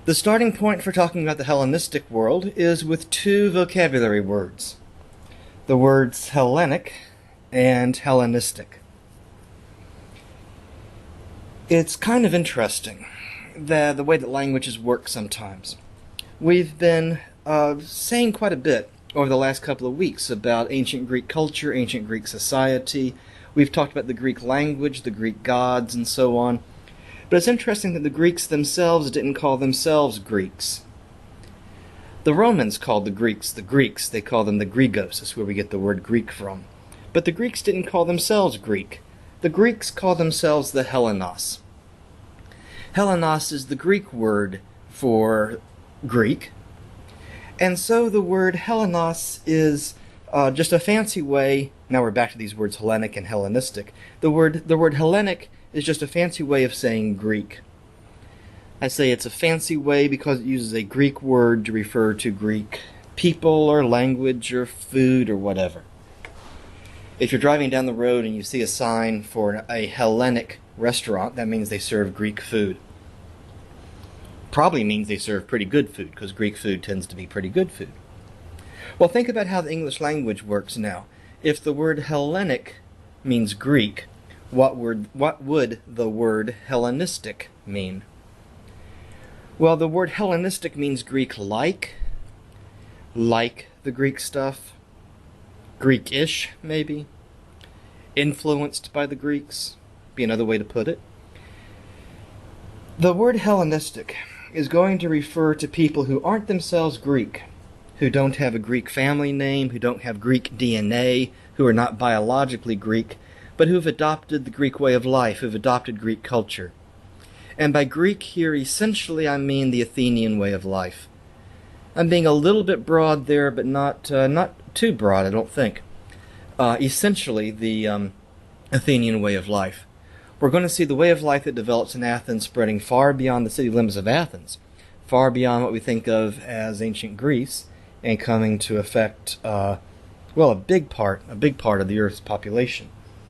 The starting point for talking about the Hellenistic world is with two vocabulary words. The words Hellenic and Hellenistic. It's kind of interesting the way that languages work sometimes. We've been saying quite a bit over the last couple of weeks about ancient Greek culture, ancient Greek society. We've talked about the Greek language, the Greek gods, and so on. But it's interesting that the Greeks themselves didn't call themselves Greeks. The Romans called the Greeks. They call them the Gregos. That's where we get the word Greek from. But the Greeks didn't call themselves Greek. The Greeks call themselves the Hellenos. Hellenos is the Greek word for Greek. And so the word Hellenos is just a fancy way. Now we're back to these words Hellenic and Hellenistic. The word Hellenic is just a fancy way of saying Greek. I say it's a fancy way because it uses a Greek word to refer to Greek people or language or food or whatever. If you're driving down the road and you see a sign for a Hellenic restaurant, that means they serve Greek food. Probably means they serve pretty good food, because Greek food tends to be pretty good food. Well, think about how the English language works now. If the word Hellenic means Greek, what would the word Hellenistic mean? Well, the word Hellenistic means Greek-like the Greek stuff, Greek-ish, maybe, influenced by the Greeks, be another way to put it. The word Hellenistic is going to refer to people who aren't themselves Greek, who don't have a Greek family name, who don't have Greek DNA, who are not biologically Greek, but who've adopted the Greek way of life, who've adopted Greek culture. And by Greek here, essentially I mean the Athenian way of life. I'm being a little bit broad there, but not too broad, I don't think. Essentially the Athenian way of life. We're going to see the way of life that develops in Athens spreading far beyond the city limits of Athens, far beyond what we think of as ancient Greece, and coming to affect, a big part of the Earth's population.